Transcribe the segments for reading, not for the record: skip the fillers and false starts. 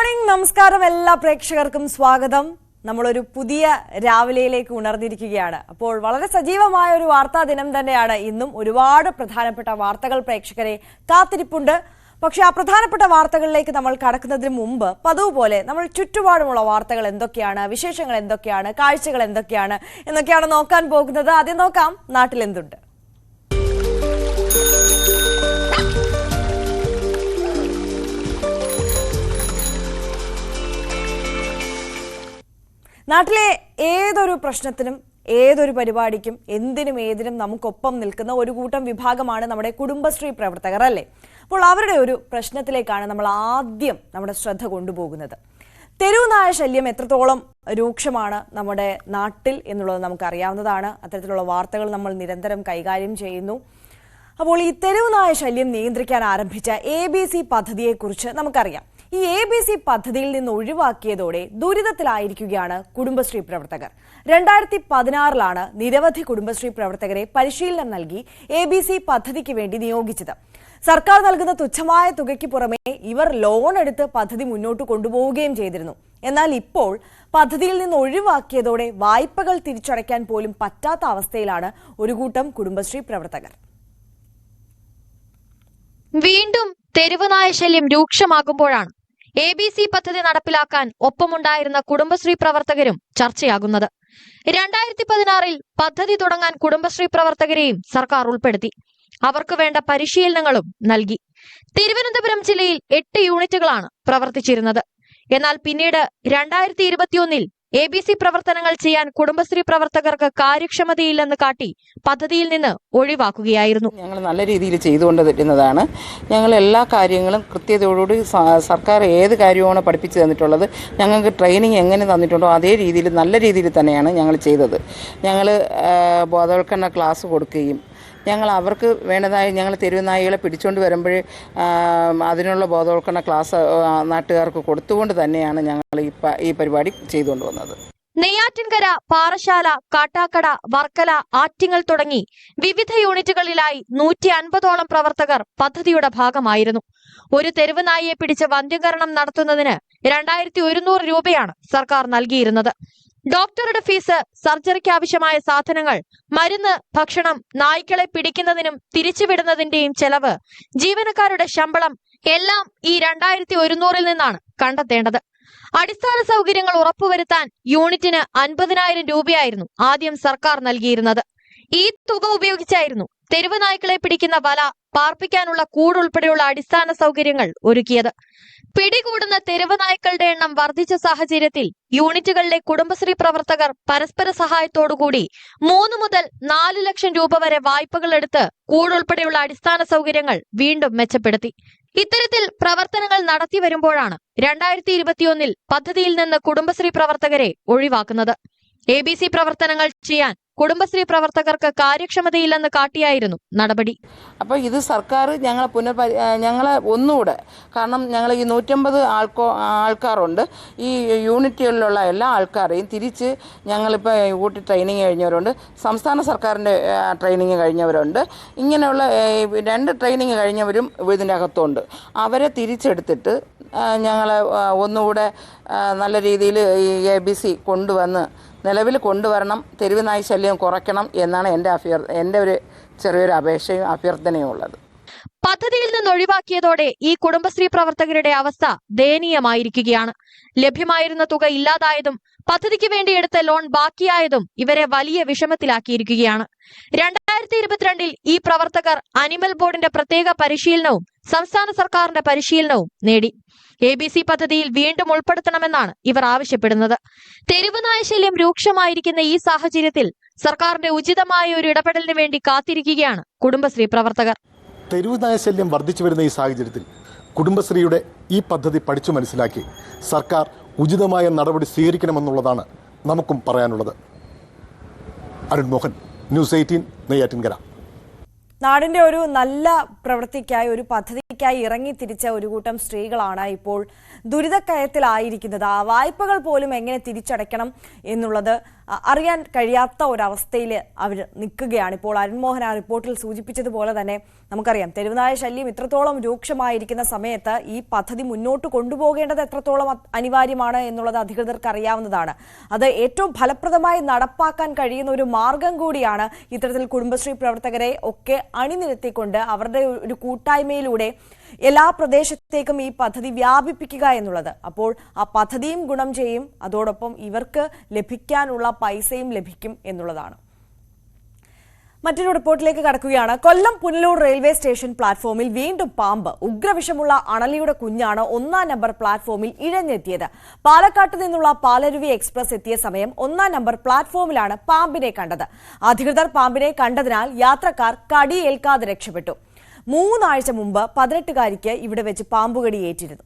Morning, നമസ്കാരം. എല്ലാ പ്രേക്ഷകർക്കും സ്വാഗതം. നമ്മളൊരു പുതിയ രാവിലെയിലേക്ക് ഉണർന്നിരിക്കുകയാണ്. അപ്പോൾ വളരെ സജീവമായ ഒരു വാർത്താ ദിനം തന്നെയാണ് ഇന്നും. ഒരുപാട് പ്രധാനപ്പെട്ട വാർത്തകൾ പ്രേക്ഷകരെ കാത്തിരിപ്പുണ്ട്. പക്ഷെ ആ പ്രധാനപ്പെട്ട വാർത്തകളിലേക്ക് നമ്മൾ കടക്കുന്നതിന് മുമ്പ് പതിവ് പോലെ നമ്മൾ ചുറ്റുപാടുമുള്ള വാർത്തകൾ എന്തൊക്കെയാണ്, വിശേഷങ്ങൾ എന്തൊക്കെയാണ്, കാഴ്ചകൾ എന്തൊക്കെയാണ് എന്നൊക്കെയാണ് നോക്കാൻ പോകുന്നത്. ആദ്യം നോക്കാം നാട്ടിലെന്തുണ്ട്. നാട്ടിലെ ഏതൊരു പ്രശ്നത്തിനും ഏതൊരു പരിപാടിക്കും എന്തിനും ഏതിനും നമുക്കൊപ്പം നിൽക്കുന്ന ഒരു കൂട്ടം വിഭാഗമാണ് നമ്മുടെ കുടുംബശ്രീ പ്രവർത്തകർ, അല്ലേ? അപ്പോൾ അവരുടെ ഒരു പ്രശ്നത്തിലേക്കാണ് നമ്മൾ ആദ്യം നമ്മുടെ ശ്രദ്ധ കൊണ്ടുപോകുന്നത്. തെരുവുനായ ശല്യം എത്രത്തോളം രൂക്ഷമാണ് നമ്മുടെ നാട്ടിൽ എന്നുള്ളത് നമുക്കറിയാവുന്നതാണ്. അത്തരത്തിലുള്ള വാർത്തകൾ നമ്മൾ നിരന്തരം കൈകാര്യം ചെയ്യുന്നു. അപ്പോൾ ഈ തെരുവുനായ ശല്യം നിയന്ത്രിക്കാൻ ആരംഭിച്ച ABC പദ്ധതിയെക്കുറിച്ച് നമുക്കറിയാം. ഈ ABC പദ്ധതിയിൽ നിന്ന് ഒഴിവാക്കിയതോടെ ദുരിതത്തിലായിരിക്കുകയാണ് കുടുംബശ്രീ പ്രവർത്തകർ. 2016 നിരവധി കുടുംബശ്രീ പ്രവർത്തകരെ പരിശീലനം നൽകി ABC പദ്ധതിക്ക് വേണ്ടി നിയോഗിച്ചത്. സർക്കാർ നൽകുന്ന തുച്ഛമായ തുകയ്ക്ക് പുറമെ ഇവർ ലോൺ എടുത്ത് പദ്ധതി മുന്നോട്ട് കൊണ്ടുപോവുകയും ചെയ്തിരുന്നു. എന്നാൽ ഇപ്പോൾ പദ്ധതിയിൽ നിന്ന് ഒഴിവാക്കിയതോടെ വായ്പകൾ തിരിച്ചടയ്ക്കാൻ പോലും പറ്റാത്ത അവസ്ഥയിലാണ് ഒരു കൂട്ടം കുടുംബശ്രീ പ്രവർത്തകർ. വീണ്ടും തെരുവുനായ ശല്യം രൂക്ഷമാകുമ്പോഴാണ് ABC പദ്ധതി നടപ്പിലാക്കാൻ ഒപ്പമുണ്ടായിരുന്ന കുടുംബശ്രീ പ്രവർത്തകരും ചർച്ചയാകുന്നത്. 2016 പദ്ധതി തുടങ്ങാൻ കുടുംബശ്രീ പ്രവർത്തകരെയും സർക്കാർ ഉൾപ്പെടുത്തി. അവർക്ക് വേണ്ട പരിശീലനങ്ങളും നൽകി. തിരുവനന്തപുരം ജില്ലയിൽ 8 യൂണിറ്റുകളാണ് പ്രവർത്തിച്ചിരുന്നത്. എന്നാൽ പിന്നീട് 2021 ABC പ്രവർത്തനങ്ങൾ ചെയ്യാൻ കുടുംബശ്രീ പ്രവർത്തകർക്ക് കാര്യക്ഷമതയില്ലെന്ന് കാട്ടി പദ്ധതിയിൽ നിന്ന് ഒഴിവാക്കുകയായിരുന്നു. ഞങ്ങൾ നല്ല രീതിയിൽ ചെയ്തുകൊണ്ട് തരുന്നതാണ്. ഞങ്ങൾ എല്ലാ കാര്യങ്ങളും കൃത്യതയോടുകൂടി സർക്കാർ ഏത് കാര്യമാണ് പഠിപ്പിച്ചു തന്നിട്ടുള്ളത്, ഞങ്ങൾക്ക് ട്രെയിനിങ് എങ്ങനെ തന്നിട്ടുണ്ടോ അതേ രീതിയിൽ നല്ല രീതിയിൽ തന്നെയാണ് ഞങ്ങൾ ചെയ്തത്. ഞങ്ങൾ ബോധവൽക്കരണ ക്ലാസ് കൊടുക്കുകയും ഞങ്ങൾ അവർക്ക് വേണ്ടതായ ഞങ്ങൾ തെരുവുനായികളെ പിടിച്ചുകൊണ്ട് വരുമ്പോൾ അതിനുള്ള ബോധവൽക്കരണ ക്ലാസ് നാട്ടുകാർക്ക് കൊടുത്തുകൊണ്ട് തന്നെയാണ് ഞങ്ങൾ ഈ പരിപാടി ചെയ്തുകൊണ്ട് വന്നത്. നെയ്യാറ്റിൻകര, പാറശാല, കാട്ടാക്കട, വർക്കല, ആറ്റിങ്ങൽ തുടങ്ങി വിവിധ യൂണിറ്റുകളിലായി 150ഓളം പ്രവർത്തകർ പദ്ധതിയുടെ ഭാഗമായിരുന്നു. ഒരു തെരുവുനായിയെ പിടിച്ച് വന്ധ്യകരണം നടത്തുന്നതിന് 2100 രൂപയാണ് സർക്കാർ നൽകിയിരുന്നത്. ഡോക്ടറുടെ ഫീസ്, സർജറിക്ക് ആവശ്യമായ സാധനങ്ങൾ, മരുന്ന്, ഭക്ഷണം, നായ്ക്കളെ പിടിക്കുന്നതിനും തിരിച്ചുവിടുന്നതിന്റെയും ചെലവ്, ജീവനക്കാരുടെ ശമ്പളം എല്ലാം ഈ 2100 നിന്നാണ് കണ്ടെത്തേണ്ടത്. അടിസ്ഥാന സൗകര്യങ്ങൾ ഉറപ്പുവരുത്താൻ യൂണിറ്റിന് 50,000 രൂപയായിരുന്നു ആദ്യം സർക്കാർ നൽകിയിരുന്നത്. ഈ തുക ഉപയോഗിച്ചായിരുന്നു തെരുവ് നായ്ക്കളെ പിടിക്കുന്ന വല, പാർപ്പിക്കാനുള്ള കൂടുൾപ്പെടെയുള്ള അടിസ്ഥാന സൗകര്യങ്ങൾ ഒരുക്കിയത്. പിടികൂടുന്ന തെരുവ് നായ്ക്കളുടെ എണ്ണം വർദ്ധിച്ച സാഹചര്യത്തിൽ യൂണിറ്റുകളിലെ കുടുംബശ്രീ പ്രവർത്തകർ പരസ്പര സഹായത്തോടുകൂടി 3 മുതൽ 4 ലക്ഷം രൂപ വരെ വായ്പകൾ എടുത്ത് കൂടുൾപ്പെടെയുള്ള അടിസ്ഥാന സൗകര്യങ്ങൾ വീണ്ടും മെച്ചപ്പെടുത്തി. ഇത്തരത്തിൽ പ്രവർത്തനങ്ങൾ നടത്തി വരുമ്പോഴാണ് 2021 പദ്ധതിയിൽ നിന്ന് കുടുംബശ്രീ പ്രവർത്തകരെ ഒഴിവാക്കുന്നത്. ABC പ്രവർത്തനങ്ങൾ ചെയ്യാൻ കുടുംബശ്രീ പ്രവർത്തകർക്ക് കാര്യക്ഷമതയില്ലെന്ന് കാട്ടിയായിരുന്നു നടപടി. അപ്പോൾ ഇത് സർക്കാർ ഞങ്ങളെ ഒന്നുകൂടെ, കാരണം ഞങ്ങൾ ഈ 150 ആൾക്കാരുണ്ട്. ഈ യൂണിറ്റുകളിലുള്ള എല്ലാ ആൾക്കാരെയും തിരിച്ച് ഞങ്ങളിപ്പോൾ ഊട്ടി ട്രെയിനിങ് കഴിഞ്ഞവരുണ്ട്, സംസ്ഥാന സർക്കാരിൻ്റെ ട്രെയിനിങ് കഴിഞ്ഞവരുണ്ട്, ഇങ്ങനെയുള്ള 2 ട്രെയിനിങ് കഴിഞ്ഞവരും ഇതിൻ്റെ അകത്തുണ്ട്. അവരെ തിരിച്ചെടുത്തിട്ട് ഞങ്ങൾ ഒന്നുകൂടെ നല്ല രീതിയിൽ ഈ ABC കൊണ്ടുവന്ന് നിലവിൽ കൊണ്ടുവരണം, തെരുവുനായി ശല്യം കുറയ്ക്കണം എന്നാണ് എൻ്റെ ഒരു ചെറിയൊരു അപേക്ഷയും അഭ്യർത്ഥനയും ഉള്ളത്. പദ്ധതിയിൽ നിന്ന് ഒഴിവാക്കിയതോടെ ഈ കുടുംബശ്രീ പ്രവർത്തകരുടെ അവസ്ഥ ദയനീയമായിരിക്കുകയാണ്. ലഭ്യമായിരുന്ന തുക ഇല്ലാതായതും പദ്ധതിക്ക് വേണ്ടി എടുത്ത ലോൺ ബാക്കിയായതും ഇവരെ വലിയ വിഷമത്തിലാക്കിയിരിക്കുകയാണ്. 2022 ഈ പ്രവർത്തകർ അനിമൽ ബോർഡിന്റെ പ്രത്യേക പരിശീലനവും സംസ്ഥാന സർക്കാരിന്റെ പരിശീലനവും നേടി. ABC പദ്ധതിയിൽ വീണ്ടും ഉൾപ്പെടുത്തണമെന്നാണ് ഇവർ ആവശ്യപ്പെടുന്നത്. തെരുവുനായ ശല്യം രൂക്ഷമായിരിക്കുന്ന ഈ സാഹചര്യത്തിൽ സർക്കാരിന്റെ ഉചിതമായ ഒരു ഇടപെടലിന് വേണ്ടി കാത്തിരിക്കുകയാണ് കുടുംബശ്രീ പ്രവർത്തകർ. തെരുവുനായ ശല്യം വർദ്ധിച്ചു വരുന്ന ഈ സാഹചര്യത്തിൽ കുടുംബശ്രീയുടെ ഈ പദ്ധതി പഠിച്ചു മനസ്സിലാക്കി സർക്കാർ ഉചിതമായ നടപടി സ്വീകരിക്കണമെന്നുള്ളതാണ് നമുക്കും പറയാനുള്ളത്. അരുൺ മോഹൻ, ന്യൂസ് 18, നെയ്യാറ്റിൻകര. നാടിന്റെ ഒരു നല്ല പ്രവൃത്തിക്കായി, ഒരു പദ്ധതിക്കായി ഇറങ്ങി തിരിച്ച ഒരു കൂട്ടം സ്ത്രീകളാണ് ഇപ്പോൾ ദുരിതക്കയത്തിലായിരിക്കുന്നത്. ആ വായ്പകൾ പോലും എങ്ങനെ തിരിച്ചടയ്ക്കണം എന്നുള്ളത് അറിയാൻ കഴിയാത്ത ഒരവസ്ഥയിൽ അവർ നിൽക്കുകയാണ്. ഇപ്പോൾ അരുൺമോഹൻ ആ റിപ്പോർട്ടിൽ സൂചിപ്പിച്ചതുപോലെ തന്നെ നമുക്കറിയാം, തെരുവുനായ ശല്യം ഇത്രത്തോളം രൂക്ഷമായിരിക്കുന്ന സമയത്ത് ഈ പദ്ധതി മുന്നോട്ട് കൊണ്ടുപോകേണ്ടത് എത്രത്തോളം അനിവാര്യമാണ് എന്നുള്ളത് അധികൃതർക്ക് അറിയാവുന്നതാണ്. അത് ഏറ്റവും ഫലപ്രദമായി നടപ്പാക്കാൻ കഴിയുന്ന ഒരു മാർഗം കൂടിയാണ് ഇത്തരത്തിൽ കുടുംബശ്രീ പ്രവർത്തകരെ ഒക്കെ അണിനിരത്തിക്കൊണ്ട് അവരുടെ ഒരു കൂട്ടായ്മയിലൂടെ എല്ലാ പ്രദേശത്തേക്കും ഈ പദ്ധതി വ്യാപിപ്പിക്കുക എന്നുള്ളത്. അപ്പോൾ ആ പദ്ധതിയും ഗുണം ചെയ്യും, അതോടൊപ്പം ഇവർക്ക് ലഭിക്കാനുള്ള പൈസയും ലഭിക്കും എന്നുള്ളതാണ്. മറ്റൊരു റിപ്പോർട്ടിലേക്ക് കടക്കുകയാണ്. കൊല്ലം പുനലൂർ റെയിൽവേ സ്റ്റേഷൻ പ്ലാറ്റ്ഫോമിൽ വീണ്ടും പാമ്പ്. ഉഗ്രവിഷമുള്ള അണലിയുടെ കുഞ്ഞാണ് 1-ാം നമ്പർ പ്ലാറ്റ്ഫോമിൽ ഇഴഞ്ഞെത്തിയത്. പാലക്കാട്ട് നിന്നുള്ള പാലരുവി എക്സ്പ്രസ് എത്തിയ സമയം 1-ാം നമ്പർ പ്ലാറ്റ്ഫോമിലാണ് പാമ്പിനെ കണ്ടത്. അധികൃതർ പാമ്പിനെ കണ്ടതിനാൽ യാത്രക്കാർ കടിയേൽക്കാതെ രക്ഷപ്പെട്ടു. 3 ആഴ്ച മുമ്പ് 18-കാരിക്ക് ഇവിടെ വെച്ച് പാമ്പുകടി ഏറ്റിരുന്നു.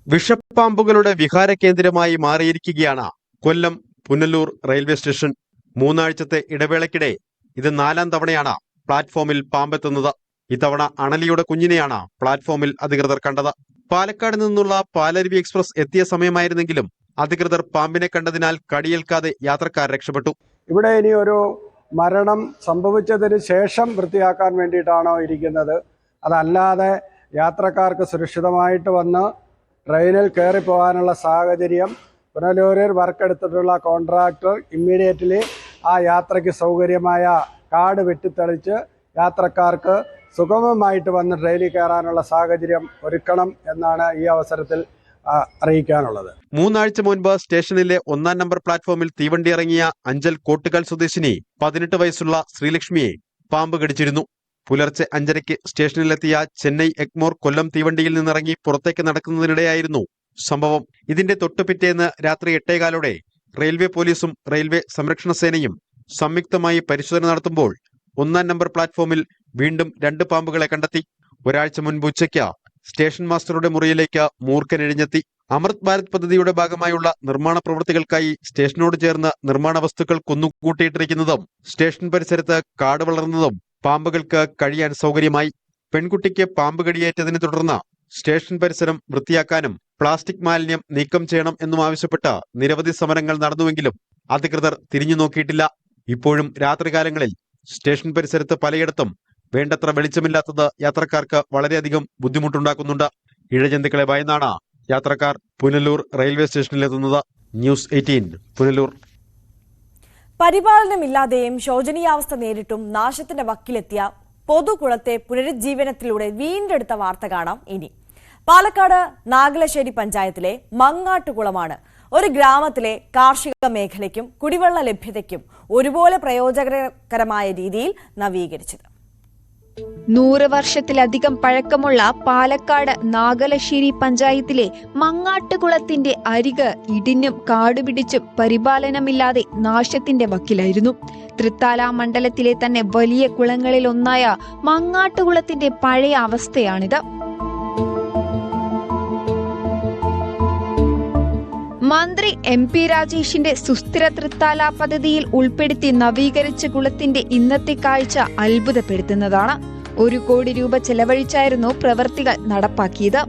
വിഷപ്പാമ്പുകളുടെ വിഹാര കേന്ദ്രമായി മാറിയിരിക്കുകയാണ് കൊല്ലം പുനലൂർ റെയിൽവേ സ്റ്റേഷൻ. 3 ആഴ്ചത്തെ ഇടവേളയ്ക്കിടെ ഇത് 4-ാം തവണയാണ് പ്ലാറ്റ്ഫോമിൽ പാമ്പെത്തുന്നത്. ഇത്തവണ അണലിയുടെ കുഞ്ഞിനെയാണ് പ്ലാറ്റ്ഫോമിൽ അധികൃതർ കണ്ടത്. പാലക്കാട് നിന്നുള്ള പാലരുവി എക്സ്പ്രസ് എത്തിയ സമയമായിരുന്നെങ്കിലും അധികൃതർ പാമ്പിനെ കണ്ടതിനാൽ കടിയേൽക്കാതെ യാത്രക്കാർ രക്ഷപ്പെട്ടു. ഇവിടെ ഇനി ഒരു മരണം സംഭവിച്ചതിന് ശേഷം വൃത്തിയാക്കാൻ വേണ്ടിയിട്ടാണോ ഇരിക്കുന്നത്? അതല്ലാതെ യാത്രക്കാർക്ക് സുരക്ഷിതമായിട്ട് വന്ന് ട്രെയിനിൽ കയറി പോകാനുള്ള സാഹചര്യം പുനലൂരിൽ വർക്കെടുത്തിട്ടുള്ള കോൺട്രാക്ടർ ഇമ്മീഡിയറ്റ്ലി ആ യാത്രയ്ക്ക് സൗകര്യമായ കാട് വെട്ടിത്തെളിച്ച് യാത്രക്കാർക്ക് സുഗമമായിട്ട് വന്ന് ട്രെയിനിൽ കയറാനുള്ള സാഹചര്യം ഒരുക്കണം എന്നാണ് ഈ അവസരത്തിൽ അറിയിക്കാനുള്ളത്. 3 ആഴ്ച മുൻപ് സ്റ്റേഷനിലെ 1-ാം നമ്പർ പ്ലാറ്റ്ഫോമിൽ തീവണ്ടി ഇറങ്ങിയ അഞ്ചൽ കോട്ടുകാൽ സ്വദേശിനി 18 വയസ്സുള്ള ശ്രീലക്ഷ്മിയെ പാമ്പ് കടിച്ചിരുന്നു. പുലർച്ചെ 5:30 സ്റ്റേഷനിലെത്തിയ ചെന്നൈ എഗ്മോർ കൊല്ലം തീവണ്ടിയിൽ നിന്നിറങ്ങി പുറത്തേക്ക് നടക്കുന്നതിനിടെയായിരുന്നു സംഭവം. ഇതിന്റെ തൊട്ടുപിറ്റേന്ന് രാത്രി 8:15 റെയിൽവേ പോലീസും റെയിൽവേ സംരക്ഷണ സേനയും സംയുക്തമായി പരിശോധന നടത്തുമ്പോൾ 1-ാം നമ്പർ പ്ലാറ്റ്ഫോമിൽ വീണ്ടും 2 പാമ്പുകളെ കണ്ടെത്തി. ഒരാഴ്ച മുൻപ് ഉച്ചയ്ക്ക് സ്റ്റേഷൻ മാസ്റ്ററുടെ മുറിയിലേക്ക് മൂർഖൻ എഴിഞ്ഞെത്തി. അമൃത് ഭാരത് പദ്ധതിയുടെ ഭാഗമായുള്ള നിർമ്മാണ പ്രവൃത്തികൾക്കായി സ്റ്റേഷനോട് ചേർന്ന് നിർമ്മാണ വസ്തുക്കൾ കുന്നുകൂട്ടിയിട്ടിരിക്കുന്നതും സ്റ്റേഷൻ പരിസരത്ത് കാട് വളർന്നതും പാമ്പുകൾക്ക് കഴിയാൻ സൗകര്യമായി. പെൺകുട്ടിക്ക് പാമ്പ് കടിയേറ്റതിനെ തുടർന്ന് സ്റ്റേഷൻ പരിസരം വൃത്തിയാക്കാനും പ്ലാസ്റ്റിക് മാലിന്യം നീക്കം ചെയ്യണം എന്നും ആവശ്യപ്പെട്ട് നിരവധി സമരങ്ങൾ നടന്നുവെങ്കിലും അധികൃതർ തിരിഞ്ഞു നോക്കിയിട്ടില്ല. ഇപ്പോഴും രാത്രികാലങ്ങളിൽ സ്റ്റേഷൻ പരിസരത്ത് പലയിടത്തും വേണ്ടത്ര വെളിച്ചമില്ലാത്തത് യാത്രക്കാർക്ക് വളരെയധികം ബുദ്ധിമുട്ടുണ്ടാക്കുന്നുണ്ട്. ഇഴജന്തുക്കളെ ഭയന്നാണ് യാത്രക്കാർ പുനലൂർ റെയിൽവേ സ്റ്റേഷനിലെത്തുന്നത്. ന്യൂസ് 18 പുനലൂർ. പരിപാലനമില്ലാതെയും ശോചനീയാവസ്ഥ നേരിട്ടും നാശത്തിന്റെ വക്കിലെത്തിയ പൊതുകുളത്തെ പുനരുജ്ജീവനത്തിലൂടെ വീണ്ടെടുത്ത വാർത്ത കാണാം ഇനി. പാലക്കാട് നാഗലശ്ശേരി പഞ്ചായത്തിലെ മങ്ങാട്ടുകുളമാണ് ഒരു ഗ്രാമത്തിലെ കാർഷിക മേഖലയ്ക്കും കുടിവെള്ള ലഭ്യതയ്ക്കും ഒരുപോലെ പ്രയോജനകരമായ രീതിയിൽ നവീകരിച്ചത്. 100 വർഷത്തിലധികം പഴക്കമുള്ള പാലക്കാട് നാഗലശ്ശേരി പഞ്ചായത്തിലെ മങ്ങാട്ടുകുളത്തിന്റെ അരിക് ഇടിഞ്ഞും കാടുപിടിച്ചും പരിപാലനമില്ലാതെ നാശത്തിന്റെ വക്കിലായിരുന്നു. തൃത്താല മണ്ഡലത്തിലെ തന്നെ വലിയ കുളങ്ങളിലൊന്നായ മങ്ങാട്ടുകുളത്തിന്റെ പഴയ അവസ്ഥയാണിത്. മന്ത്രി MP രാജേഷിന്റെ സുസ്ഥിര തൃത്താല പദ്ധതിയിൽ ഉൾപ്പെടുത്തി നവീകരിച്ച കുളത്തിന്റെ ഇന്നത്തെ കാഴ്ച അത്ഭുതപ്പെടുത്തുന്നതാണ്. 1 കോടി രൂപ ചെലവഴിച്ചായിരുന്നു പ്രവൃത്തികൾ നടപ്പാക്കിയത്.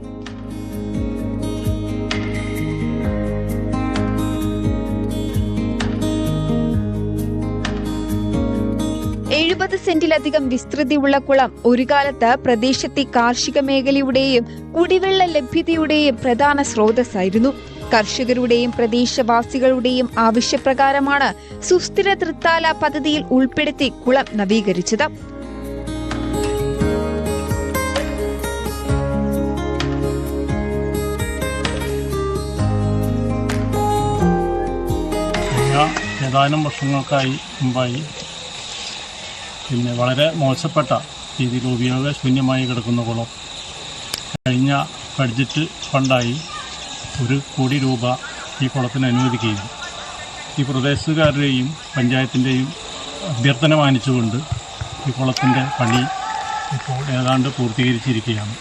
സെന്റിലധികം വിസ്തൃതിയുള്ള കുളം ഒരു കാലത്ത് പ്രദേശത്തെ കാർഷിക മേഖലയുടെയും കുടിവെള്ള ലഭ്യതയുടെയും പ്രധാന സ്രോതസ്സായിരുന്നു. കർഷകരുടെയും പ്രദേശവാസികളുടെയും ആവശ്യപ്രകാരമാണ് സുസ്ഥിര തൃത്താല പദ്ധതിയിൽ ഉൾപ്പെടുത്തി കുളം നവീകരിച്ചത്. ഏതാനും വർഷങ്ങൾക്കായി മുമ്പായി വളരെ മോശപ്പെട്ട രീതിയിൽ ഉപയോഗശൂന്യമായി കിടക്കുന്ന കുളം കഴിഞ്ഞ ബഡ്ജറ്റ് ഫണ്ടായി 1 കോടി രൂപ ഈ കുളത്തിന് അനുവദിക്കുകയും ഈ പ്രദേശത്തുകാരുടെയും പഞ്ചായത്തിൻ്റെയും അഭ്യർത്ഥന മാനിച്ചുകൊണ്ട് ഈ കുളത്തിൻ്റെ പണി ഇപ്പോൾ ഏതാണ്ട് പൂർത്തീകരിച്ചിരിക്കുകയാണ്.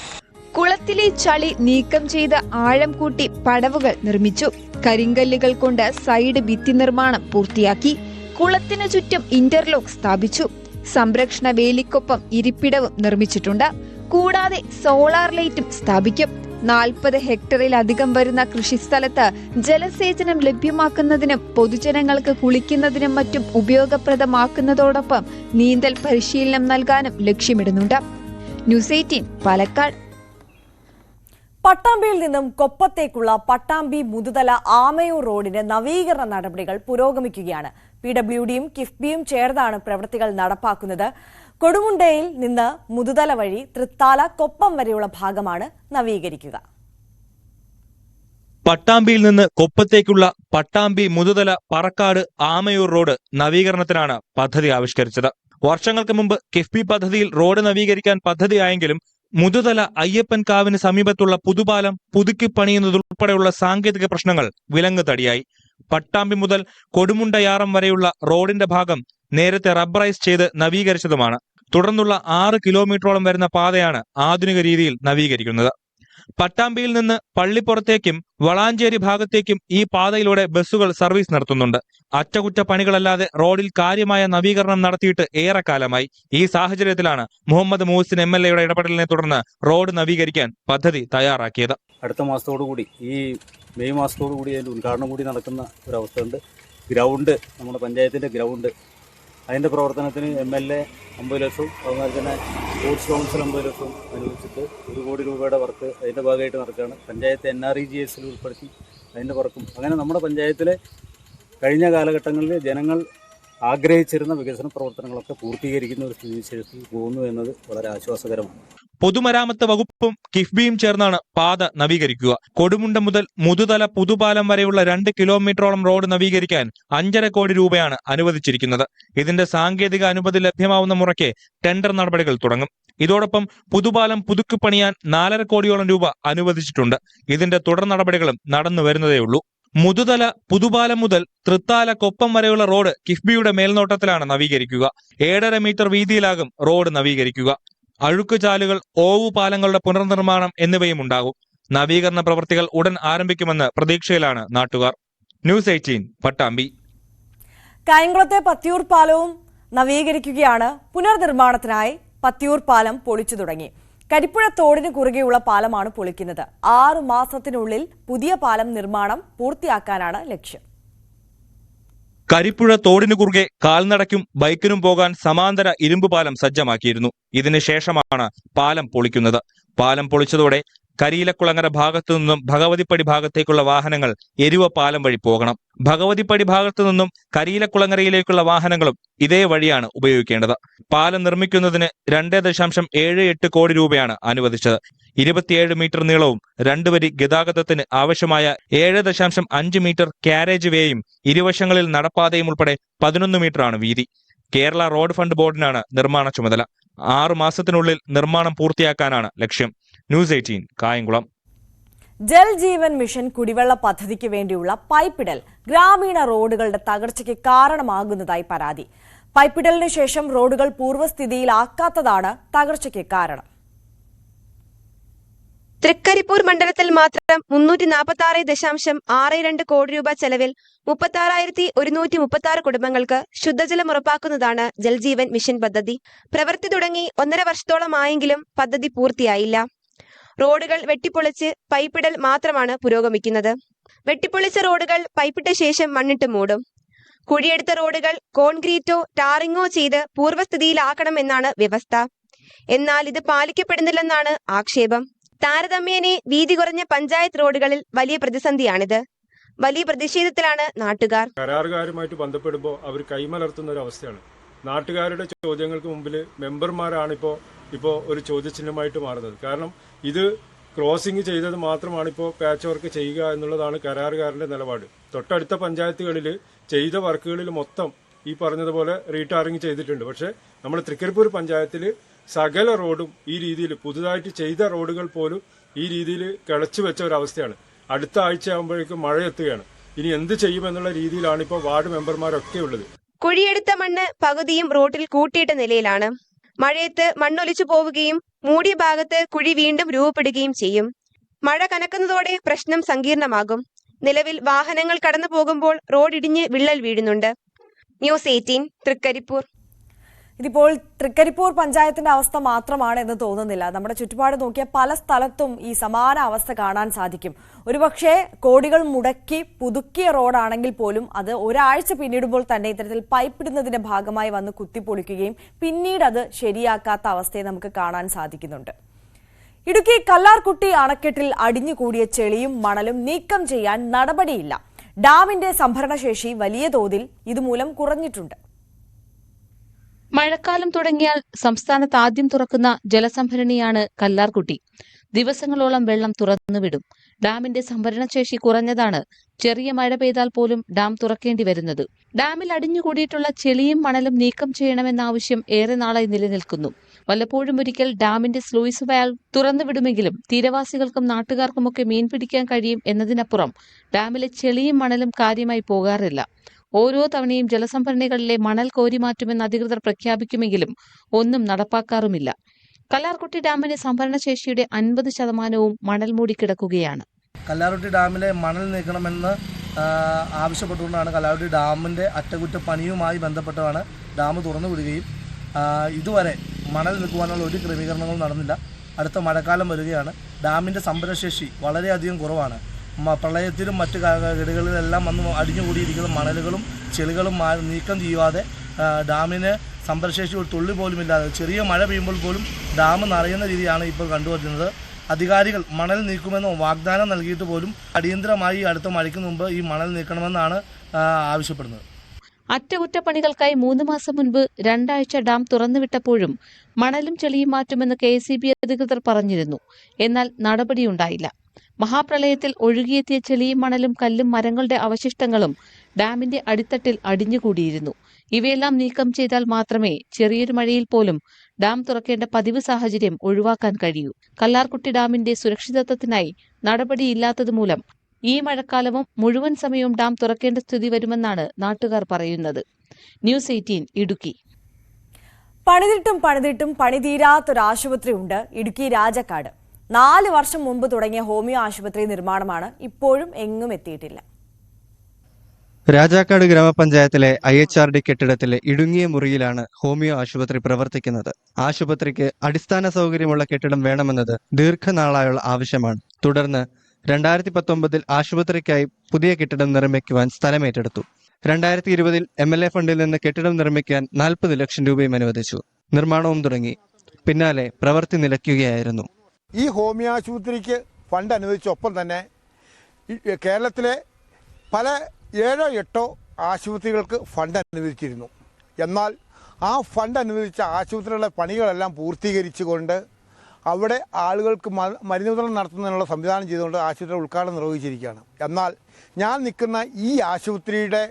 കുളത്തിലെ ചളി നീക്കം ചെയ്ത് ആഴം കൂട്ടി പടവുകൾ നിർമ്മിച്ചു. കരിങ്കല്ലുകൾ കൊണ്ട് സൈഡ് ഭിത്തി നിർമ്മാണം പൂർത്തിയാക്കി. കുളത്തിനു ചുറ്റും ഇന്റർലോക്ക് സ്ഥാപിച്ചു. സംരക്ഷണ വേലിക്കൊപ്പം ഇരിപ്പിടവും നിർമ്മിച്ചിട്ടുണ്ട്. കൂടാതെ സോളാർ ലൈറ്റും സ്ഥാപിക്കും. 40 ഹെക്ടറിലധികം വരുന്ന കൃഷിസ്ഥലത്ത് ജലസേചനം ലഭ്യമാക്കുന്നതിനും പൊതുജനങ്ങൾക്ക് കുളിക്കുന്നതിനും മറ്റും ഉപയോഗപ്രദമാക്കുന്നതോടൊപ്പം നീന്തൽ പരിശീലനം നൽകാനും ലക്ഷ്യമിടുന്നുണ്ട്. ന്യൂസ് 18 പാലക്കാട്. പട്ടാമ്പിയിൽ നിന്നും കൊപ്പത്തേക്കുള്ള പട്ടാമ്പി മുതുതല ആമയൂർ റോഡിന്റെ നവീകരണ നടപടികൾ പുരോഗമിക്കുകയാണ്. PWDയും കിഫ്ബിയും ചേർന്നാണ് പ്രവൃത്തികൾ നടപ്പാക്കുന്നത്. കൊടുമുണ്ടയിൽ നിന്ന് മുതുതല വഴി തൃത്താല കൊപ്പം വരെയുള്ള ഭാഗമാണ് നവീകരിക്കുക. പട്ടാമ്പിയിൽ നിന്ന് കൊപ്പത്തേക്കുള്ള പട്ടാമ്പി മുതുതല പറക്കാട് ആമയൂർ റോഡ് നവീകരണത്തിനാണ് പദ്ധതി ആവിഷ്കരിച്ചത്. വർഷങ്ങൾക്ക് മുമ്പ് കിഫ്ബി പദ്ധതിയിൽ റോഡ് നവീകരിക്കാൻ പദ്ധതിയായെങ്കിലും മുതുതല അയ്യപ്പൻ കാവിന് സമീപത്തുള്ള പുതുപാലം പുതുക്കി പണിയുന്നതുൾപ്പെടെയുള്ള സാങ്കേതിക പ്രശ്നങ്ങൾ വിലങ്ങ് തടിയായി. പട്ടാമ്പി മുതൽ കൊടുമുണ്ടയാറം വരെയുള്ള റോഡിന്റെ ഭാഗം നേരത്തെ റബ്ബറൈസ് ചെയ്ത് നവീകരിച്ചതുമാണ്. തുടർന്നുള്ള 6 കിലോമീറ്ററോളം വരുന്ന പാതയാണ് ആധുനിക രീതിയിൽ നവീകരിക്കുന്നത്. പട്ടാമ്പിയിൽ നിന്ന് പള്ളിപ്പുറത്തേക്കും വളാഞ്ചേരി ഭാഗത്തേക്കും ഈ പാതയിലൂടെ ബസ്സുകൾ സർവീസ് നടത്തുന്നുണ്ട്. അറ്റകുറ്റപ്പണികളല്ലാതെ റോഡിൽ കാര്യമായ നവീകരണം നടത്തിയിട്ട് ഏറെക്കാലമായി. ഈ സാഹചര്യത്തിലാണ് മുഹമ്മദ് മുഹസിൻ MLAയുടെ ഇടപെടലിനെ തുടർന്ന് റോഡ് നവീകരിക്കാൻ പദ്ധതി തയ്യാറാക്കിയത്. അടുത്ത മാസത്തോടുകൂടി, ഈ മെയ് മാസത്തോടുകൂടി അതിൻ്റെ ഉദ്ഘാടനം കൂടി നടക്കുന്ന ഒരവസ്ഥയുണ്ട്. ഗ്രൗണ്ട്, നമ്മുടെ പഞ്ചായത്തിൻ്റെ ഗ്രൗണ്ട്, അതിൻ്റെ പ്രവർത്തനത്തിന് MLA 50 ലക്ഷവും അതുപോലെ തന്നെ സ്പോർട്സ് കൗൺസിൽ 50 ലക്ഷവും അനുവദിച്ചിട്ട് 1 കോടി രൂപയുടെ വർക്ക് അതിൻ്റെ ഭാഗമായിട്ട് നടക്കുകയാണ്. പഞ്ചായത്ത് NREGSൽ ഉൾപ്പെടുത്തി അതിൻ്റെ വർക്കും, അങ്ങനെ നമ്മുടെ പഞ്ചായത്തിലെ കഴിഞ്ഞ കാലഘട്ടങ്ങളിൽ ജനങ്ങൾ ആഗ്രഹിച്ചിരുന്ന വികസന പ്രവർത്തനങ്ങളൊക്കെ പൂർത്തീകരിക്കുന്ന ഒരു സ്ഥിതിവിശേഷത്തിൽ പോകുന്നു എന്നത് വളരെ ആശ്വാസകരമാണ്. പൊതുമരാമത്ത് വകുപ്പും കിഫ്ബിയും ചേർന്നാണ് പാത നവീകരിക്കുക. കൊടുമുണ്ട മുതൽ മുതുതല പുതുപാലം വരെയുള്ള 2 കിലോമീറ്ററോളം റോഡ് നവീകരിക്കാൻ 5.5 കോടി രൂപയാണ് അനുവദിച്ചിരിക്കുന്നത്. ഇതിന്റെ സാങ്കേതിക അനുമതി ലഭ്യമാവുന്ന മുറയ്ക്ക് ടെൻഡർ നടപടികൾ തുടങ്ങും. ഇതോടൊപ്പം പുതുപാലം പുതുക്കി പണിയാൻ 4.5 കോടിയോളം രൂപ അനുവദിച്ചിട്ടുണ്ട്. ഇതിന്റെ തുടർ നടപടികളും നടന്നു വരുന്നതേയുള്ളൂ. മുതുതല പുതുപാലം മുതൽ തൃത്താല കൊപ്പം വരെയുള്ള റോഡ് കിഫ്ബിയുടെ മേൽനോട്ടത്തിലാണ് നവീകരിക്കുക. 7.5 മീറ്റർ വീതിയിലാകും റോഡ് നവീകരിക്കുക. അഴുക്കുചാലുകൾ, ഓവുപാലങ്ങളുടെ പുനർനിർമ്മാണം എന്നിവയും ഉണ്ടാകും. നവീകരണ പ്രവൃത്തികൾ ഉടൻ ആരംഭിക്കുമെന്ന് പ്രതീക്ഷയിലാണ് നാട്ടുകാർ. ന്യൂസ് 18 പട്ടാമ്പി. കായംകുളത്തെ പത്തിയൂർ പാലവും നവീകരിക്കുകയാണ്. പുനർനിർമ്മാണത്തിനായി പത്തിയൂർ പാലം പൊളിച്ചു തുടങ്ങി. കരിപ്പുഴ തോടിന് കുറുകെയുള്ള പാലമാണ് പൊളിക്കുന്നത്. 6 മാസത്തിനുള്ളിൽ പുതിയ പാലം നിർമ്മാണം പൂർത്തിയാക്കാനാണ് ലക്ഷ്യം. കരിപ്പുഴ തോടിനു കുറുകെ കാൽനടയ്ക്കും ബൈക്കിനും പോകാൻ സമാന്തര ഇരുമ്പ് പാലം സജ്ജമാക്കിയിരുന്നു. ഇതിനു ശേഷമാണ് പാലം പൊളിക്കുന്നത്. പാലം പൊളിച്ചതോടെ കരിയിലക്കുളങ്ങര ഭാഗത്തു നിന്നും ഭഗവതിപ്പടി ഭാഗത്തേക്കുള്ള വാഹനങ്ങൾ എരുവ പാലം വഴി പോകണം. ഭഗവതിപ്പടി ഭാഗത്തു നിന്നും കരിയിലക്കുളങ്ങരയിലേക്കുള്ള വാഹനങ്ങളും ഇതേ വഴിയാണ് ഉപയോഗിക്കേണ്ടത്. പാലം നിർമ്മിക്കുന്നതിന് 2.78 കോടി രൂപയാണ് അനുവദിച്ചത്. 27 മീറ്റർ നീളവും 2 വരി ഗതാഗതത്തിന് ആവശ്യമായ 7.5 മീറ്റർ കാരേജ് വേയും ഇരുവശങ്ങളിൽ നടപ്പാതയും ഉൾപ്പെടെ 11 മീറ്ററാണ് വീതി. കേരള റോഡ് ഫണ്ട് ബോർഡിനാണ് നിർമ്മാണ ചുമതല. 6 മാസത്തിനുള്ളിൽ നിർമ്മാണം പൂർത്തിയാക്കാനാണ് ലക്ഷ്യം. ന്യൂസ് 18 കായംകുളം. ജൽ ജീവൻ മിഷൻ കുടിവെള്ള പദ്ധതിക്ക് വേണ്ടിയുള്ള പൈപ്പിടൽ ഗ്രാമീണ റോഡുകളുടെ തകർച്ചയ്ക്ക് കാരണമാകുന്നതായി പരാതി. പൈപ്പിടലിന് ശേഷം റോഡുകൾ പൂർവ്വസ്ഥിതിയിലാക്കാത്തതാണ് തകർച്ചയ്ക്ക് കാരണം. തൃക്കരിപ്പൂർ മണ്ഡലത്തിൽ മാത്രം 346.62 കോടി രൂപ ചെലവിൽ 36,136 കുടുംബങ്ങൾക്ക് ശുദ്ധജലം ഉറപ്പാക്കുന്നതാണ് ജൽജീവൻ മിഷൻ പദ്ധതി. പ്രവൃത്തി തുടങ്ങി 1.5 വർഷത്തോളമായെങ്കിലും പദ്ധതി പൂർത്തിയായില്ല. റോഡുകൾ വെട്ടിപ്പൊളിച്ച് പൈപ്പിടൽ മാത്രമാണ് പുരോഗമിക്കുന്നത്. വെട്ടിപ്പൊളിച്ച റോഡുകൾ പൈപ്പിട്ട ശേഷം മണ്ണിട്ട് മൂടും. കുഴിയെടുത്ത റോഡുകൾ കോൺക്രീറ്റോ ടാറിങ്ങോ ചെയ്ത് പൂർവ്വസ്ഥിതിയിലാക്കണമെന്നാണ് വ്യവസ്ഥ. എന്നാൽ ഇത് പാലിക്കപ്പെടുന്നില്ലെന്നാണ് ആക്ഷേപം. താരതമ്യേന വീതി കുറഞ്ഞ പഞ്ചായത്ത് റോഡുകളിൽ വലിയ പ്രതിസന്ധിയാണിത്. വലിയ പ്രതിഷേധത്തിലാണ് നാട്ടുകാർ. കരാറുകാരുമായിട്ട് ബന്ധപ്പെടുമ്പോൾ അവർ കൈമലർത്തുന്ന ഒരു അവസ്ഥയാണ്. നാട്ടുകാരുടെ ചോദ്യങ്ങൾക്ക് മുമ്പിൽ മെമ്പർമാരാണ് ഇപ്പോൾ ഒരു ചോദ്യചിഹ്നമായിട്ട് മാറുന്നത്. കാരണം ഇത് ക്രോസിംഗ് ചെയ്തത് മാത്രമാണ് ഇപ്പോൾ പാച്ച് വർക്ക് ചെയ്യുക എന്നുള്ളതാണ് കരാറുകാരന്റെ നിലപാട്. തൊട്ടടുത്ത പഞ്ചായത്തുകളിൽ ചെയ്ത വർക്കുകളിൽ മൊത്തം ഈ പറഞ്ഞതുപോലെ റീടാറിങ് ചെയ്തിട്ടുണ്ട്. പക്ഷേ നമ്മൾ തൃക്കരിപ്പൂർ പഞ്ചായത്തിൽ സകല റോഡും ഈ രീതിയിൽ പുതുതായിട്ട് ചെയ്ത റോഡുകൾ പോലും ഈ രീതിയിൽ കിളച്ചു വെച്ച ഒരവസ്ഥയാണ്. അടുത്ത ആഴ്ച ആകുമ്പോഴേക്കും മഴ എത്തുകയാണ്. ഇനി എന്ത് ചെയ്യുമെന്നുള്ള രീതിയിലാണ് ഇപ്പോൾ വാർഡ് മെമ്പർമാരൊക്കെ ഉള്ളത്. കുഴിയെടുത്ത മണ്ണ് പകുതിയും റോഡിൽ കൂട്ടിയിട്ട നിലയിലാണ്. മഴയത്ത് മണ്ണൊലിച്ചു പോവുകയും മൂടിയ ഭാഗത്ത് കുഴി വീണ്ടും രൂപപ്പെടുകയും ചെയ്യും. മഴ കനക്കുന്നതോടെ പ്രശ്നം സങ്കീർണമാകും. നിലവിൽ വാഹനങ്ങൾ കടന്നു പോകുമ്പോൾ റോഡിടിഞ്ഞ് വിള്ളൽ വീഴുന്നുണ്ട്. ന്യൂസ് 18 തൃക്കരിപ്പൂർ. ഇതിപ്പോൾ തൃക്കരിപ്പൂർ പഞ്ചായത്തിന്റെ അവസ്ഥ മാത്രമാണ് എന്ന് തോന്നുന്നില്ല. നമ്മുടെ ചുറ്റുപാട് നോക്കിയ പല സ്ഥലത്തും ഈ സമാന അവസ്ഥ കാണാൻ സാധിക്കും. ഒരുപക്ഷെ കോടികൾ മുടക്കി പുതുക്കിയ റോഡാണെങ്കിൽ പോലും അത് ഒരാഴ്ച പിന്നിടുമ്പോൾ തന്നെ ഇത്തരത്തിൽ പൈപ്പിടുന്നതിന്റെ ഭാഗമായി വന്ന് കുത്തിപ്പൊളിക്കുകയും പിന്നീട് അത് ശരിയാക്കാത്ത അവസ്ഥയെ നമുക്ക് കാണാൻ സാധിക്കുന്നുണ്ട്. ഇടുക്കി കല്ലാർകുട്ടി അണക്കെട്ടിൽ അടിഞ്ഞുകൂടിയ ചെളിയും മണലും നീക്കം ചെയ്യാൻ നടപടിയില്ല. ഡാമിന്റെ സംഭരണശേഷി വലിയ തോതിൽ ഇതുമൂലം കുറഞ്ഞിട്ടുണ്ട്. മഴക്കാലം തുടങ്ങിയാൽ സംസ്ഥാനത്ത് ആദ്യം തുറക്കുന്ന ജലസംഭരണിയാണ് കല്ലാർകുട്ടി. ദിവസങ്ങളോളം വെള്ളം തുറന്നുവിടും. ഡാമിന്റെ സംഭരണശേഷി കുറഞ്ഞതാണ് ചെറിയ മഴ പെയ്താൽ പോലും ഡാം തുറക്കേണ്ടി വരുന്നത്. ഡാമിൽ അടിഞ്ഞുകൂടിയിട്ടുള്ള ചെളിയും മണലും നീക്കം ചെയ്യണമെന്ന ആവശ്യം ഏറെ നാളായി നിലനിൽക്കുന്നു. വല്ലപ്പോഴും ഒരിക്കൽ ഡാമിന്റെ സ്ലൂയിസ് വാൽവ് തുറന്നുവിടുമെങ്കിലും തീരവാസികൾക്കും നാട്ടുകാർക്കുമൊക്കെ മീൻ പിടിക്കാൻ കഴിയും എന്നതിനപ്പുറം ഡാമിലെ ചെളിയും മണലും കാര്യമായി പോകാറില്ല. ഓരോ തവണയും ജലസംഭരണികളിലെ മണൽ കോരിമാറ്റുമെന്ന് അധികൃതർ പ്രഖ്യാപിക്കുമെങ്കിലും ഒന്നും നടപ്പാക്കാറുമില്ല. കല്ലാർകുട്ടി ഡാമിന്റെ സംഭരണശേഷിയുടെ 50% മണൽ മൂടിക്കിടക്കുകയാണ്. കല്ലാർകുട്ടി ഡാമിലെ മണൽ നീക്കണമെന്ന് ആവശ്യപ്പെട്ടുകൊണ്ടാണ് കല്ലാർകുട്ടി ഡാമിൻ്റെ അറ്റകുറ്റപ്പണിയുമായി ബന്ധപ്പെട്ടാണ് ഡാം തുറന്നു വിടുകയും ഇതുവരെ മണൽ നീക്കുവാനുള്ള ഒരു ക്രമീകരണങ്ങളും നടന്നില്ല. അടുത്ത മഴക്കാലം വരികയാണ്. ഡാമിൻ്റെ സംഭരണശേഷി വളരെയധികം കുറവാണ്. പ്രളയത്തിലും മറ്റ് ഘടകങ്ങളിലെല്ലാം വന്ന് അടിഞ്ഞുകൂടിയിരിക്കുന്ന മണലുകളും ചെളികളും നീക്കം ചെയ്യാതെ ഡാമിന് സംഭരണശേഷി ഒരു തുള്ളി പോലും ഇല്ലാതെ ചെറിയ മഴ പെയ്യുമ്പോൾ പോലും ഡാം നിറയുന്ന രീതിയാണ് ഇപ്പോൾ കണ്ടുവരുന്നത്. അധികാരികൾ മണൽ നീക്കുമെന്ന് വാഗ്ദാനം നൽകിയിട്ട് പോലും അടിയന്തരമായി അടുത്ത മഴയ്ക്ക് മുമ്പ് ഈ മണൽ നീക്കണമെന്നാണ് ആവശ്യപ്പെടുന്നത്. അറ്റകുറ്റപ്പണികൾക്കായി 3 മാസം മുൻപ് 2 ആഴ്ച ഡാം തുറന്നുവിട്ടപ്പോഴും മണലും ചെളിയും മാറ്റുമെന്ന് KCB അധികൃതർ പറഞ്ഞിരുന്നു. എന്നാൽ നടപടിയുണ്ടായില്ല. മഹാപ്രളയത്തിൽ ഒഴുകിയെത്തിയ ചെളിയും മണലും കല്ലും മരങ്ങളുടെ അവശിഷ്ടങ്ങളും ഡാമിന്റെ അടിത്തട്ടിൽ അടിഞ്ഞുകൂടിയിരുന്നു. ഇവയെല്ലാം നീക്കം ചെയ്താൽ മാത്രമേ ചെറിയൊരു മഴയിൽ പോലും ഡാം തുറക്കേണ്ട പതിവ് സാഹചര്യം ഒഴിവാക്കാൻ കഴിയൂ. കല്ലാർകുട്ടി ഡാമിന്റെ സുരക്ഷിതത്വത്തിനായി നടപടിയില്ലാത്തതുമൂലം ഈ മഴക്കാലവും മുഴുവൻ സമയവും ഡാം തുറക്കേണ്ട സ്ഥിതി വരുമെന്നാണ് നാട്ടുകാർ പറയുന്നത്. ന്യൂസ് 18 ഇടുക്കി. പണിതിട്ടും പണിതീരാത്തൊരാശുപത്രി ഉണ്ട് ഇടുക്കി രാജക്കാട്. 4 വർഷം മുമ്പ് തുടങ്ങിയ ഹോമിയോ ആശുപത്രി നിർമ്മാണമാണ് ഇപ്പോഴും എങ്ങും എത്തിയിട്ടില്ല. രാജാക്കാട് ഗ്രാമപഞ്ചായത്തിലെ IHRD കെട്ടിടത്തിലെ ഇടുങ്ങിയ മുറിയിലാണ് ഹോമിയോ ആശുപത്രി പ്രവർത്തിക്കുന്നത്. ആശുപത്രിക്ക് അടിസ്ഥാന സൗകര്യമുള്ള കെട്ടിടം വേണമെന്നത് ദീർഘനാളായുള്ള ആവശ്യമാണ്. തുടർന്ന് 2019 ആശുപത്രിക്കായി പുതിയ കെട്ടിടം നിർമ്മിക്കുവാൻ സ്ഥലമേറ്റെടുത്തു. 2020 MLA ഫണ്ടിൽ നിന്ന് കെട്ടിടം നിർമ്മിക്കാൻ 40 ലക്ഷം രൂപയും അനുവദിച്ചു. നിർമ്മാണവും തുടങ്ങി. പിന്നാലെ പ്രവൃത്തി നിലയ്ക്കുകയായിരുന്നു. ഈ ഹോമിയോ ആശുപത്രിക്ക് ഫണ്ട് അനുവദിച്ചൊപ്പം തന്നെ കേരളത്തിലെ പല 7-8 ആശുപത്രികൾക്ക് ഫണ്ട് അനുവദിച്ചിരുന്നു. എന്നാൽ ആ ഫണ്ട് അനുവദിച്ച ആശുപത്രികളുടെ പണികളെല്ലാം പൂർത്തീകരിച്ചുകൊണ്ട് അവിടെ ആളുകൾക്ക് മരുന്ന് വിതരണം നടത്തുന്നതിനുള്ള സംവിധാനം ചെയ്തുകൊണ്ട് ആശുപത്രിയുടെ ഉദ്ഘാടനം നിർവഹിച്ചിരിക്കുകയാണ്. എന്നാൽ ഞാൻ നിൽക്കുന്ന ഈ ആശുപത്രിയുടെ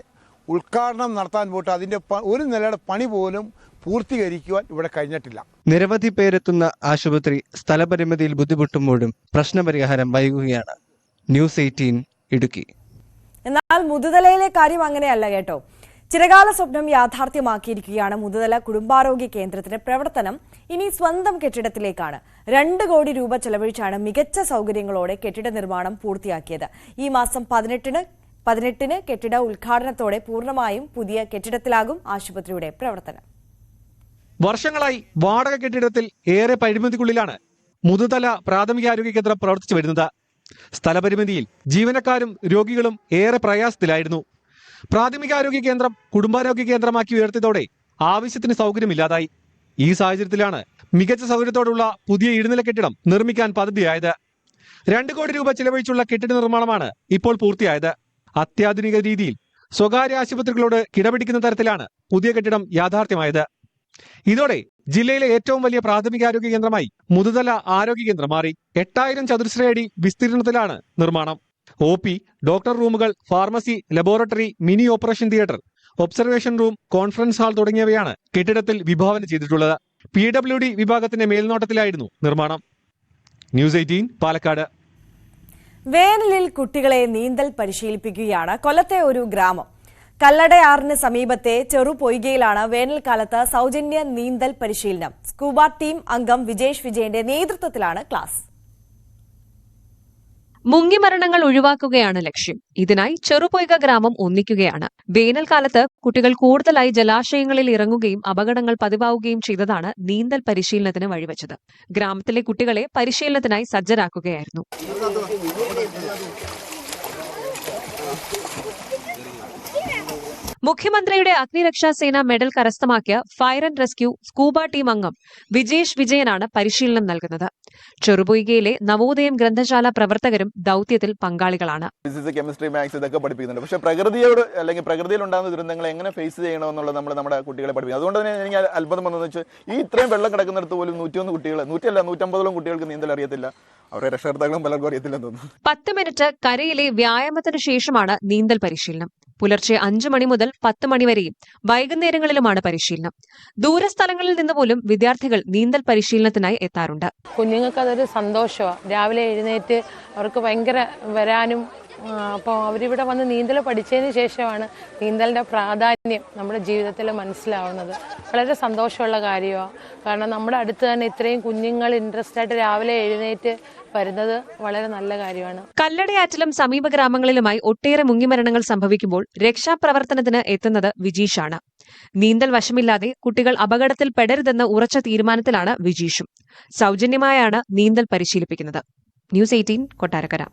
ഉദ്ഘാടനം നടത്താൻ പോയിട്ട് അതിൻ്റെ ഒരു നിലയുടെ പണി പോലും പൂർത്തീകരിക്കുവാൻ ഇവിടെ കഴിഞ്ഞിട്ടില്ല. നിരവധി പേരെത്തുന്ന ആശുപത്രി സ്ഥലപരിമിതിയിൽ ബുദ്ധിമുട്ടുമ്പോഴും പ്രശ്നപരിഹാരം വൈകുകയാണ്. ന്യൂസ് 18 ഇടുക്കി. എന്നാൽ മുതുതലയിലെ കാര്യം അങ്ങനെയല്ല കേട്ടോ. ചിരകാല സ്വപ്നം യാഥാർത്ഥ്യമാക്കിയിരിക്കുകയാണ് മുതുതല കുടുംബാരോഗ്യ കേന്ദ്രത്തിന്റെ പ്രവർത്തനം. ഇനി സ്വന്തം കെട്ടിടത്തിലേക്കാണ്. 2 കോടി രൂപ ചെലവഴിച്ചാണ് മികച്ച സൗകര്യങ്ങളോടെ കെട്ടിട നിർമ്മാണം പൂർത്തിയാക്കിയത്. ഈ മാസം 18-ന് കെട്ടിട ഉദ്ഘാടനത്തോടെ പൂർണ്ണമായും പുതിയ കെട്ടിടത്തിലാകും ആശുപത്രിയുടെ പ്രവർത്തനം. വർഷങ്ങളായി വാടക കെട്ടിടത്തിൽ ഏറെ പരിമിതിക്കുള്ളിലാണ് മുതുതല പ്രാഥമികാരോഗ്യ കേന്ദ്രം പ്രവർത്തിച്ചു വരുന്നത്. സ്ഥലപരിമിതിയിൽ ജീവനക്കാരും രോഗികളും ഏറെ പ്രയാസത്തിലായിരുന്നു. പ്രാഥമികാരോഗ്യ കേന്ദ്രം കുടുംബാരോഗ്യ കേന്ദ്രമാക്കി ഉയർത്തിയതോടെ ആവശ്യത്തിന് സൗകര്യമില്ലാതായി. ഈ സാഹചര്യത്തിലാണ് മികച്ച സൗകര്യത്തോടുള്ള പുതിയ ഇടനില കെട്ടിടം നിർമ്മിക്കാൻ പദ്ധതിയായത്. 2 കോടി രൂപ ചിലവഴിച്ചുള്ള കെട്ടിട നിർമ്മാണമാണ് ഇപ്പോൾ പൂർത്തിയായത്. അത്യാധുനിക രീതിയിൽ സ്വകാര്യ ആശുപത്രികളോട് കിടപിടിക്കുന്ന തരത്തിലാണ് പുതിയ കെട്ടിടം യാഥാർത്ഥ്യമായത്. ഇതോടെ ജില്ലയിലെ ഏറ്റവും വലിയ പ്രാഥമികാരോഗ്യ കേന്ദ്രമായി മുതുതല ആരോഗ്യ കേന്ദ്രം മാറി. 8000 ചതുരശ്ര അടി വിസ്തീർണത്തിലാണ് നിർമ്മാണം. OP, ഡോക്ടർ റൂമുകൾ, pharmacy, laboratory, mini operation theatre, observation room, conference hall തുടങ്ങിയവയാണ് കെട്ടിടത്തിൽ വിഭാവനം ചെയ്തിട്ടുള്ളത്. PWD വിഭാഗത്തിന്റെ മേൽനോട്ടത്തിലായിരുന്നു നിർമ്മാണം. ന്യൂസ് 18 പാലക്കാട്. വേനലിൽ കുട്ടികളെ നീന്തൽ പരിശീലിപ്പിക്കുകയാണ് കൊല്ലത്തെ ഒരു ഗ്രാമം. കല്ലടയാറിന് സമീപത്തെ ചെറുപൊയ്കയിലാണ് വേനൽക്കാലത്ത് സൗജന്യ നീന്തൽ പരിശീലനം. സ്കൂബ ടീം അംഗം വിജേഷ് വിജയന്റെ നേതൃത്വത്തിലാണ് ക്ലാസ്. മുങ്ങിമരണങ്ങൾ ഒഴിവാക്കുകയാണ് ലക്ഷ്യം. ഇതിനായി ചെറുപൊയ്ക ഗ്രാമം ഒന്നിക്കുകയാണ്. വേനൽക്കാലത്ത് കുട്ടികൾ കൂടുതലായി ജലാശയങ്ങളിൽ ഇറങ്ങുകയും അപകടങ്ങൾ പതിവാവുകയും ചെയ്തതാണ് നീന്തൽ പരിശീലനത്തിന് വഴിവെച്ചത്. ഗ്രാമത്തിലെ കുട്ടികളെ പരിശീലനത്തിനായി സജ്ജരാക്കുകയായിരുന്നു. മുഖ്യമന്ത്രിയുടെ അഗ്നിരക്ഷാസേന മെഡൽ കരസ്ഥമാക്കിയ fire and rescue scuba team അംഗം വിജേഷ് വിജയനാണ് പരിശീലനം നൽകുന്നത്. ചെറുപൊയ്കയിലെ നവോദയം ഗ്രന്ഥശാല പ്രവർത്തകരും ദൌത്യത്തിൽ പങ്കാളികളാണ്. ഫിസിക്സ്, കെമിസ്ട്രി, മാത്സ് ഇതൊക്കെ പഠിപ്പിക്കുന്നുണ്ട്. പക്ഷേ പ്രകൃതിയോട് അല്ലെങ്കിൽ പ്രകൃതിയിൽ ഉണ്ടാകുന്ന ദുരന്തങ്ങളെ എങ്ങനെ ഫേസ് ചെയ്യണമെന്നുള്ളത് നമ്മൾ നമ്മുടെ കുട്ടികളെ പഠിപ്പിക്കും. അതുകൊണ്ട് തന്നെ എനിക്ക് അത്ഭുതം വന്നതെന്ന് വെച്ചാൽ ഈ ഇത്രയും വെള്ളം കിടക്കുന്നിടത്ത് പോലും 101 കുട്ടികൾ, 150 കുട്ടികൾക്ക് നീന്തൽ അറിയത്തില്ല. അവരുടെ രക്ഷകർത്താക്കളും പലർക്കും അറിയത്തില്ലെന്ന് തോന്നുന്നു. 10 മിനിറ്റ് കരയിലെ വ്യായാമത്തിന് ശേഷമാണ് നീന്തൽ പരിശീലനം. പുലർച്ചെ 5 മണി മുതൽ 10 മണി വരെയും വൈകുന്നേരങ്ങളിലുമാണ് പരിശീലനം. ദൂരസ്ഥലങ്ങളിൽ നിന്ന് പോലും വിദ്യാർത്ഥികൾ നീന്തൽ പരിശീലനത്തിനായി എത്താറുണ്ട്. കുഞ്ഞുങ്ങൾക്ക് അതൊരു സന്തോഷമാണ്. രാവിലെ എഴുന്നേറ്റ് അവർക്ക് ഭയങ്കര വരാനും അപ്പോൾ അവരിവിടെ വന്ന് നീന്തൽ പഠിച്ചതിന് ശേഷമാണ് നീന്തലിൻ്റെ പ്രാധാന്യം നമ്മുടെ ജീവിതത്തിൽ മനസ്സിലാവുന്നത്. വളരെ സന്തോഷമുള്ള കാര്യമാണ്. കാരണം നമ്മുടെ അടുത്ത് തന്നെ ഇത്രയും കുഞ്ഞുങ്ങൾ ഇൻട്രസ്റ്റ് ആയിട്ട് രാവിലെ എഴുന്നേറ്റ് വരുന്നത് വളരെ നല്ല കാര്യമാണ്. കല്ലടയാറ്റിലും സമീപ ഗ്രാമങ്ങളിലുമായി ഒട്ടേറെ മുങ്ങിമരണങ്ങൾ സംഭവിക്കുമ്പോൾ രക്ഷാപ്രവർത്തനത്തിന് എത്തുന്നത് വിജീഷാണ്. നീന്തൽ വശമില്ലാതെ കുട്ടികൾ അപകടത്തിൽ പെടരുതെന്ന ഉറച്ച തീരുമാനത്തിലാണ് വിജീഷും. സൗജന്യമായാണ് നീന്തൽ പരിശീലിപ്പിക്കുന്നത്. ന്യൂസ് 18 കൊട്ടാരക്കര.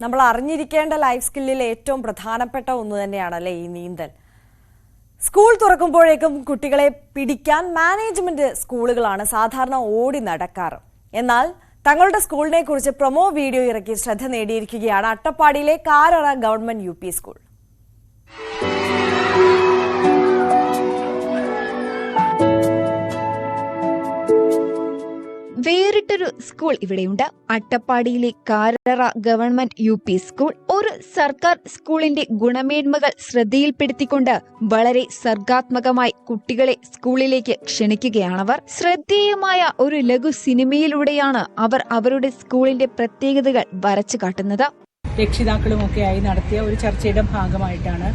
നമ്മൾ അറിഞ്ഞിരിക്കേണ്ട ലൈഫ് സ്കില്ലിൽ ഏറ്റവും പ്രധാനപ്പെട്ട ഒന്ന് തന്നെയാണല്ലേ ഈ നീന്തൽ. സ്കൂൾ തുറക്കുമ്പോഴേക്കും കുട്ടികളെ പിടിക്കാൻ മാനേജ്മെന്റ് സ്കൂളുകളാണ് സാധാരണ ഓടി നടക്കാറ്. എന്നാൽ തങ്ങളുടെ സ്കൂളിനെ കുറിച്ച് പ്രൊമോ വീഡിയോ ഇറക്കി ശ്രദ്ധ നേടിയിരിക്കുകയാണ് അട്ടപ്പാടിയിലെ കാരറ ഗവൺമെന്റ് UP സ്കൂൾ. വേറിട്ടൊരു സ്കൂൾ ഇവിടെയുണ്ട്. അട്ടപ്പാടിയിലെ കാരറ ഗവൺമെന്റ് UP സ്കൂൾ ഒരു സർക്കാർ സ്കൂളിന്റെ ഗുണമേന്മകൾ ശ്രദ്ധയിൽപ്പെടുത്തിക്കൊണ്ട് വളരെ സർഗാത്മകമായി കുട്ടികളെ സ്കൂളിലേക്ക് ക്ഷണിക്കുകയാണവർ. ശ്രദ്ധേയമായ ഒരു ലഘു സിനിമയിലൂടെയാണ് അവർ അവരുടെ സ്കൂളിന്റെ പ്രത്യേകതകൾ വരച്ചു കാട്ടുന്നത്. രക്ഷിതാക്കളുമൊക്കെയായി നടത്തിയ ഒരു ചർച്ചയുടെ ഭാഗമായിട്ടാണ്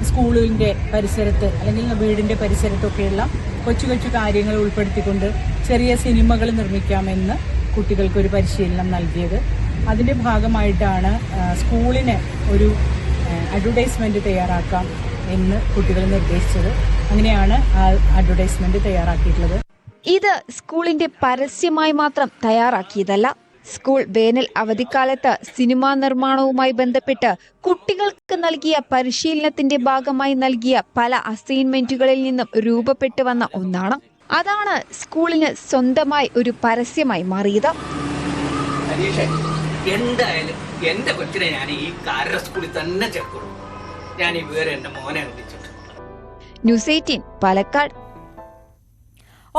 സ്കൂളിന്റെ പരിസരത്ത് അല്ലെങ്കിൽ വീടിന്റെ പരിസരത്തൊക്കെയുള്ള കൊച്ചു കൊച്ചു കാര്യങ്ങൾ ഉൾപ്പെടുത്തിക്കൊണ്ട് ചെറിയ സിനിമകൾ നിർമ്മിക്കാമെന്ന് കുട്ടികൾക്കൊരു പരിശീലനം നൽകിയത്. അതിന്റെ ഭാഗമായിട്ടാണ് സ്കൂളിന് ഒരു അഡ്വർടൈസ്മെന്റ് തയ്യാറാക്കാം എന്ന് കുട്ടികൾ നിർദ്ദേശിച്ചത്. അങ്ങനെയാണ് ആ അഡ്വർടൈസ്മെന്റ് തയ്യാറാക്കിയിട്ടുള്ളത്. ഇത് സ്കൂളിന്റെ പരസ്യമായി മാത്രം തയ്യാറാക്കിയതല്ല. സ്കൂൾ വേനൽ അവധിക്കാലത്ത് സിനിമാ നിർമ്മാണവുമായി ബന്ധപ്പെട്ട് കുട്ടികൾക്ക് നൽകിയ പരിശീലനത്തിന്റെ ഭാഗമായി നൽകിയ പല അസൈൻമെന്റുകളിൽ നിന്നും രൂപപ്പെട്ടു വന്ന ഒന്നാണ്. അതാണ് സ്കൂളിന് സ്വന്തമായി ഒരു പരസ്യമായി മാറിയത്. എന്തായാലും എന്റെ കൊച്ചിനെ ഞാൻ ഈ കാരറ സ്കൂളിൽ തന്നെ ചേർക്കുള്ളൂ. ഞാൻ ഈ വേറെ എന്റെ മോനെ വിളിച്ചിട്ട്. News 18 Palakkad.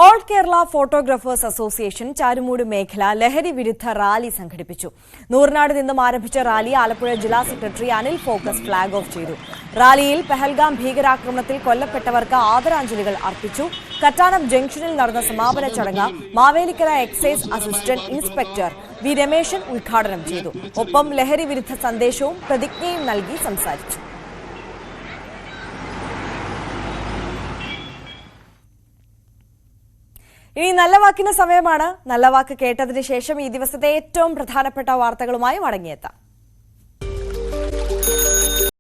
All Kerala photographers association Charummood മേഖല ലഹരി വിരുദ്ധ റാലി സംഘടിപ്പിച്ചു. നൂർനാട് നിന്നും ആരംഭിച്ച റാലി ആലപ്പുഴ ജില്ലാ secretary Anil focus flag off ചെയ്തു. റാലിയിൽ പെഹൽഗാം ഭീകരാക്രമണത്തിൽ കൊല്ലപ്പെട്ടവർക്ക് ആദരാഞ്ജലികൾ അർപ്പിച്ചു. കറ്റാനം ജംഗ്ഷനിൽ നടന്ന സമാപന ചടങ്ങ് Mavelikara excise assistant inspector V Ramesan ഉദ്ഘാടനം ചെയ്തു. ഒപ്പം ലഹരി വിരുദ്ധ സന്ദേശവും പ്രതിജ്ഞയും നൽകി സംസാരിച്ചു. ഇനി നല്ല വാക്കിന് സമയമാണ്. നല്ല വാക്ക് കേട്ടതിന് ശേഷം ഈ ദിവസത്തെ ഏറ്റവും പ്രധാനപ്പെട്ട വാർത്തകളുമായി മടങ്ങിയെത്താം.